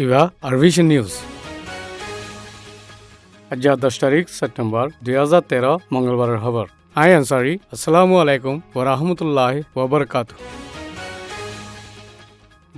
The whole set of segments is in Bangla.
ইবা আরভিশন নিউজ আজ 10 তারিখ সেপ্টেম্বর 2013 মঙ্গলবারের খবর আই আনসারি আসসালামু আলাইকুম ওয়া রাহমাতুল্লাহি ওয়া বারাকাতুহু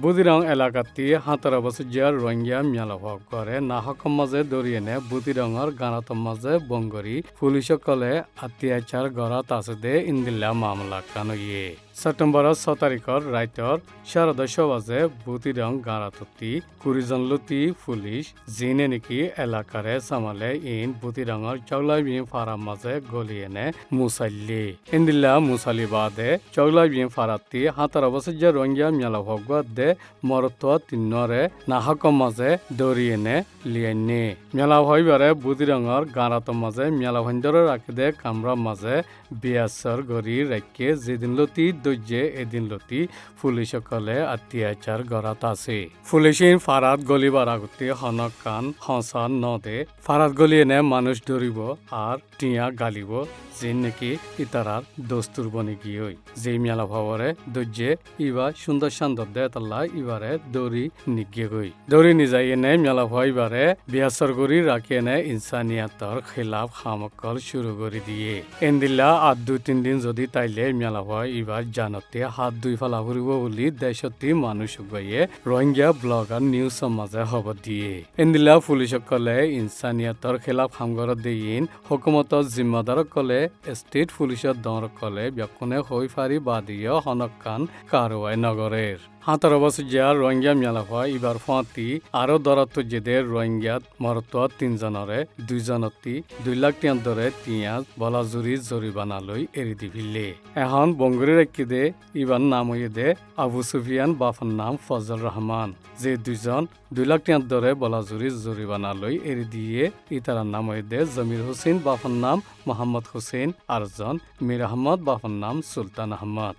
বুদিরং এলাকাতে 17 বছর জিয়ার রোহিঙ্গা মেলা হক করে নাহকম মাঝে দরিয়েনে বুদিরঙর গানাতম মাঝে বঙ্গরি পুলিশকলে অত্যাচার গড়াত আছে দে ইন্দিল্লা মামলা কানয়ে সেপ্টেম্বর 6 তারিখর রাইতর 10:30 বাজে বুদিরং গানাততি 20 জন লতি পুলিশ জিনে নাকি এলাকারে সামালে ইন বুদিরঙর চগলাইবিন ফারাম মাঝে গলিয়েনে মুসাল্লি ইন্দিল্লা মুসালি বাদে চগলাইবিন ফারাতি 17 বছর জিয়ার রোহিঙ্গা মেলা হক দে মরত তিনরে নাহকম মাঝে দরিয়েনে লিয়েনে মেলা হইবারে বুদিরঙর গানাতম মাঝে মেলা ভঞ্জর রাখি দে কামরা মাঝে বিয়াসর গড়ি রাখে যেদিন লতি দৈর্যে এদিন লতি পুলিশকলে অত্যাচার গড়াত আছে পুলিশিন ফারাত গলিবার আগতে হনক কান হসান নদে ফারাত গলিয়েনে মানুষ ধরিব আর টিয়া গালিব যে নাকি ইতারার দস্তুর বনে গিয়ে যে মেলা ভাবরে দৈর্যে ইবা সুন্দর শান্তর দে তাল্লা ইবারে দৌড়ি নিগে গই দৌড়ি নিজাই এনে মেলা ভাইবারে বিয়াসর গড়ি রাখি এনে ইনসানিয়াতর খিলাফ খামকল শুরু করে দিয়ে এন্দিল্লা আর 2-3 দিন যদি তাইলে মেলা ভাই ইবার জানতে হাত দুই ফালা ফুরিব বলি দেশতি মানুষ গিয়ে রোহিঙ্গা ব্লগার নিউজ সমাজে খবর দিয়ে এন্দিল্লা পুলিশকলে ইনসানিয়াতর খিলাফ খামগর দিন হুকুমতর জিম্মাদার কলে স্টেট পুলিশের দর কলে ব্যকুনে হই ফারি বাদিয় হনকান কারওয়াই নগরের 17 বছর জিয়ার রোহিঙ্গা মেলা হয় এবার ফাঁতি আরো দরাত্ম জেদের রোহিঙ্গাত মরত 3 জনরে 2 জনতি 2 লাখ টিয়ান দরে তিয়াজ বলাজুরি জরিবানা লই এরি দিভিলে এখন বঙ্গরি রেখি দে ইবার নাম হইয়ে দে আবু সুফিয়ান বাফার নাম ফজল রহমান যে 2 জন 2 লাখ টিয়ান দরে বলাজুরি জরিবানা লই এরি দিয়ে ইতারার নাম হইয়ে দে জমির হোসেন বাফার নাম মোহাম্মদ হোসেন আরজন মীর আহমদ বাফার নাম সুলতান আহমদ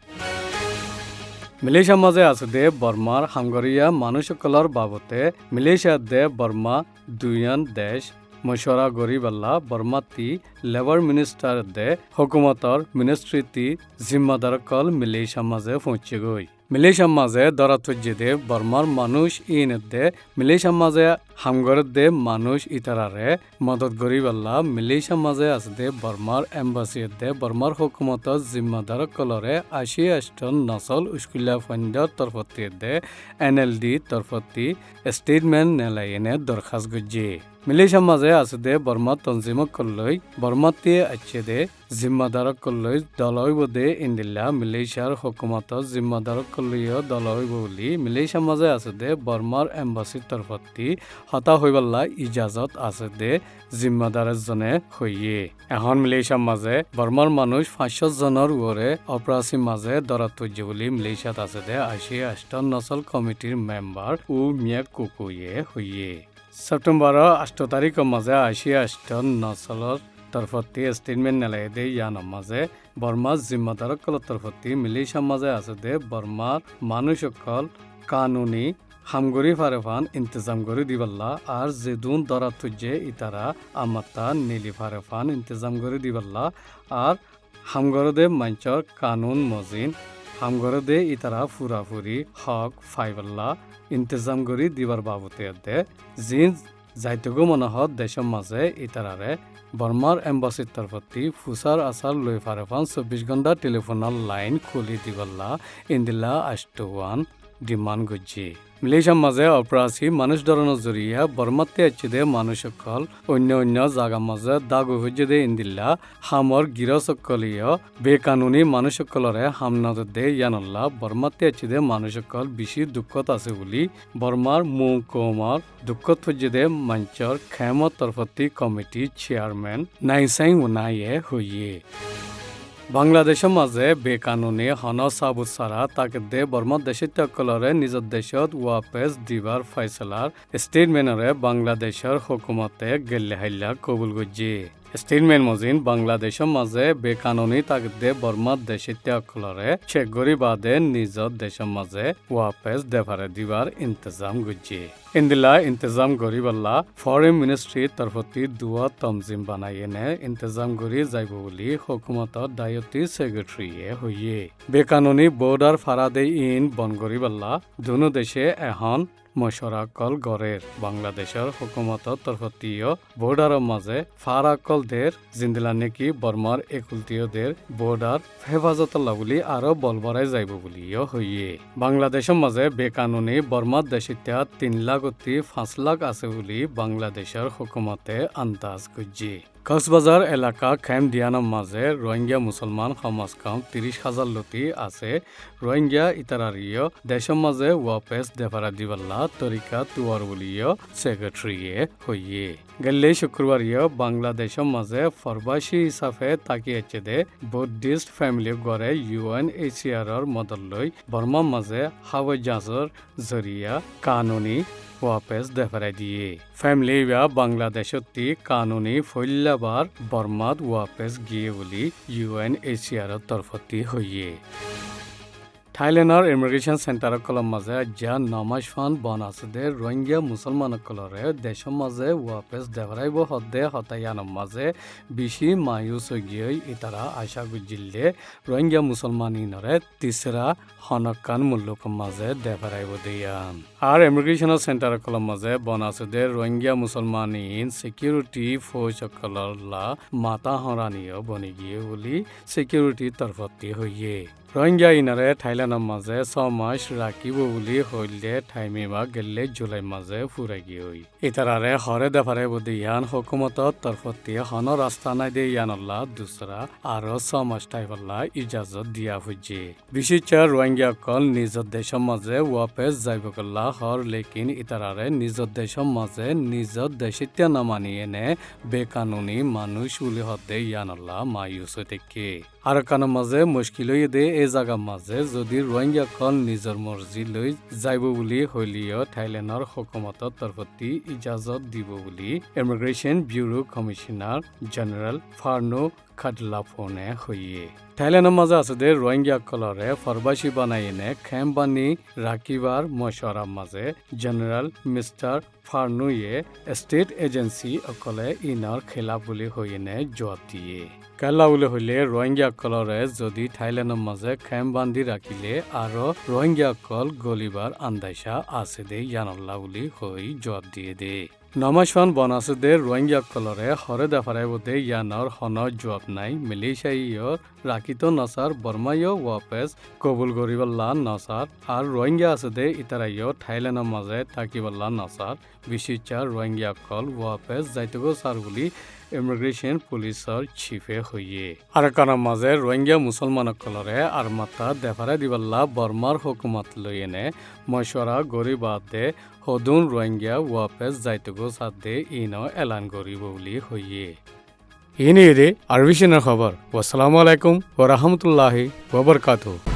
মালয়েশিয়া মাঝে আছে দে বর্মার হাঙ্গরিয়া মানুষকলর বাবতে মালয়েশিয়া দে বর্মা দুইয়ান দেশ মশওয়ারা গরিবাল্লা বর্মাতি লেবার মিনিস্টার দে হুকুমতর মিনিস্ট্রিতি জিম্মাদার কল মালয়েশিয়া মাঝে পৌঁছে গই মালয়েশিয়া মাঝে দরাতজ্জে দে বর্মার মানুষ ইন দে মালয়েশিয়া মাঝে হামগর দে মানুষ ইতারারে মদত গরিবাল্লা মালয়েশিয়া মাঝে আছে দে বর্মার এম্বাসি দে বর্মার হুকুমতর জিম্মাদার কলরে 80 নসল উস্কুল্লা ফান্ডর তরফতি দে এনএলডি তরফতি স্টেটমেন্ট নেলাইনে দরখাস্ত গজ্জে মালয়েশিয়া মাঝে আছে দে বর্মা তনজিমক কল্লই বর্মাতে আছে দে জিম্মাদারক কল্লই দলই বদে ইন্দিল্লা মালয়েশিয়ার হুকুমতর জিম্মাদারক কল্লইও দলই বলি মালয়েশিয়া মাঝে আছে দে বর্মার এম্বাসির তরফতি হতা হইবাল্লা ইজাজত আছে দে জিম্মাদারের জনে হইয়ে এখন মালয়েশিয়ার মাঝে বর্মার মানুষ 500 জনের উপরে অপরাসী মাঝে দরাতজ্য বলি মালয়েশিয়াত আছে দে 80 নসল কমিটির মেম্বার ও মিয়া কুকুয়ে হইয়ে সেপ্টেম্বর 8 তারিখ মাঝে 80 নসলর তরফতি স্টেটমেন্ট নেলাই দে ইয়ান মাঝে বর্মার জিম্মাদারকল তরফতি মালয়েশিয়া মাঝে আছে দে বর্মার মানুষকল কানুনি হামগরি ফারেফান ইন্তজাম করে দিবাল্লা আর যেদুন দরাতুজে ইতারা আমাতা নীলি ফারেফান ইন্তজাম করে দিবাল্লা আর হামগরদে মাঞ্চর কানুন মজিন হামগরদে ইতারা ফুরাফুরি হক ফাইবাল্লা ইন্তজাম করে দিবার বাবতে দে জিন যাইতগো মনোহত দেশের মাঝে ইতারারে বর্মার এম্বাসির তরফতি ফুসার আসার লই ফারেফান 24 ঘন্টা টেলিফোনাল লাইন খুলি দিবাল্লা ইন্দিল্লা 81 ডিমান্ড গজ্জি মালয়েশিয়ার মাঝে অপরাসী মানুষ ধরানোর জরিয়া বর্মাতে আছে দে মানুষকল অন্য জায়গা মাঝে দাগু হইজে দে ইন্দিল্লা হামর গিরসকলীয় বেকানুনি মানুষকলরে হামনাদ দে ইয়ানল্লা বর্মাতে আছে দে মানুষকল বেশি দুঃখত আছে বলি বর্মার মুকমার দুঃখত হইজে দে মঞ্চর খেমত তরফতি কমিটি চেয়ারম্যান নাইসাই উনাইয়ে হইয়ে বাংলাদেশের মাঝে বেকানুনি হন সাবুত সারা তাকে দে বর্মা দেশের তকলরে নিজের দেশত ওয়াপেস দিবার ফয়সলার স্টেটমেন্টরে বাংলাদেশের হুকুমতে গেলে হাইলা কবুল গজ্জি স্টেটমেন্ট মজিন বাংলাদেশের মাঝে বেকানুনি তাকে দে বর্মা দেশের তকলরে চেক গরি বাদে নিজের দেশের মাঝে ওয়াপেস দেফারে দিবার ইন্তজাম গজ্জি ইন্দিলা ইন্তজাম করি বল্লা ফরেন মিনিস্ট্রি তরফতি দুয়া তমজিম বানাই এনে ইন্তজাম করি যাইব বলি হুকুমতর দায়িত্ব সেক্রেটারিয়ে হইয়ে বেকানুনি বর্ডার ফারাদে ইন বন করি বল্লা দুনো দেশে এখন মশরাকল গড়ের বাংলাদেশের হুকুমতর তরফতীয় বর্ডারের মাঝে ফারাকলদের জিন্দিলা নেকি বর্মার একুলতীয়দের বর্ডার হেফাজতল্লা বলি আরো বলবরাই যাইব বলিও হইয়ে বাংলাদেশের মাঝে বেকানুনি বর্মার দেশিত্যা 3 লাখ অতি 5 লাখ আছে বলি বাংলাদেশের হুকুমতে আন্দাজ করছে কক্সবাজার এলাকা খেম দিয়ানার মাঝে রোহিঙ্গা মুসলমান সমাজ কম 30,000 লতি আছে রোহিঙ্গা ইতারারিও দেশের মাঝে ওয়াপেস দেফারা দিবাল্লা তরিকা তুয়ার বলিও সেক্রেটারিয়ে হইয়ে গেলে শুক্রবারিও বাংলাদেশের মাঝে ফরবাসী হিসাবে তাকিয়েছে দে বুদ্ধিস্ট ফ্যামিলি গড়ে UNHCR মদত লই বর্মার মাঝে হাওয়াই জাহাজের জরিয়া কানুনি ওয়াপেস দেফারাই দিয়ে ফ্যামিলি বা বাংলাদেশতি কানুনি ফৈল্যাবার বর্মাত ওয়াপেস গিয়ে বলি UNHCR তরফতি হইয়ে থাইল্যান্ডৰ ইমিগ্ৰেশ্যন চেণ্টাৰ কলৰ মাজে যা নমাজ ফান বন আছে দে রোহিঙ্গা মুছলমান কলৰে দেশৰ মাজে ওয়াপেস দেভৰাইব হদে হতায়ানৰ মাজে বেশি মায়ুস গিয়ে ইতারা আশা গুজিলে রোহিঙ্গা মুছলমানিনৰে তিসরা হনকান মুল্লুক মাজে দেভৰাইব দিয়ান আর ইমিগ্ৰেশ্যনৰ চেণ্টাৰ কলৰ মাজে বন আছে দে রোহিঙ্গা মুছলমানিন সিকিউৰিটি ফৌজ কলৰ লা মাতা হৰানিও বনি গিয়ে বুলি সিকিউৰিটি তৰফতি হইয়ে রোহিঙ্গা ইনারে থাইল্যান্ডের মাঝে 6 মাস রাখিব বলি হইলে ঠাইমিবা গেলে জুলাই মাঝে ফুরাই গিয়ে ইতারারে হরে দেফারে বদি ইয়ান হুকুমতর তরফতি হন রাস্তা নাই দে ইয়ানল্লা দুসরা আরো 6 মাস টাইবল্লা ইজাজত দিয়া হইছে বিশেষ রোহিঙ্গা কল নিজ দেশের মাঝে ওয়াপেস যাইব কল্লা হর লেকিন ইতারারে নিজ দেশের মাঝে নিজ দেশিত্যা না মানিয়ে নে বেকানুনি মানুষ বলি হতে ইয়ানল্লা মায়ুস থেকে আর কানের মাঝে মুশকিল হয়ে দে এই জায়গার মাঝে যদি রোহিঙ্গা কল নিজের মর্জি লৈ যাইব বুলি হইলিও থাইল্যান্ডর হুকুমতর তরফতি ইজাজত দিব বুলি ইমিগ্রেশন ব্যুরো কমিশনার জেনারেল ফার্নো খাডলাফোনে হইয়ে থাইল্যান্ডের মাঝে আছে দে রোহিঙ্গা কলরে ফরবাসী বানাইনে খেম বানি রাখিবার মশওয়ারার মাঝে জেনারেল মিস্টার ফার্নুয়ে স্টেট এজেন্সি অকলে ইনার খেলা বুলি হইনে জবাব দিয়ে কেলা বলে হইলে রোহিঙ্গা কলরে যদি থাইল্যান্ডের মাঝে খেম বান্ধি রাখিলে আরো রোহিঙ্গা কল গলিবার আন্দাইসা আছে দে ইয়ানল্লা বুলি হই জবাব দিয়ে দে নমাশান বনাসুদে রোহিঙ্গা কলরে হরে দেফারাই বোধে ইয়ানর হন জবাব নাই মালয়েশিয়ায় রাখিত নসার বর্মায় ওয়াপেস কবুল করিবল্লা নসার আর রোহিঙ্গা আসুদে ইতারাইয় থাইল্যান্ডের মাঝে থাকিবল্লা নসার বিশেষা রোহিঙ্গা কল ওয়াপেস যাইতগো সার বলি ইমিগ্রেশন পুলিশর চিফে হইয়ে আর কারণ মাঝে রোহিঙ্গা মুসলমান কলরে আর মাতা দেফারাই দিবল্লা বর্মার হুকুমত লইনে মশওয়ারা গরিবাদ দে হদুন রোহিঙ্গা ওয়াপেস যাইতগো সাথে ইনো এলান করিব বলি হইয়ে ইনি আরবিশনের খবর। আসসালামু আলাইকুম ওয়া রাহমাতুল্লাহি ওয়া বারাকাতুহু।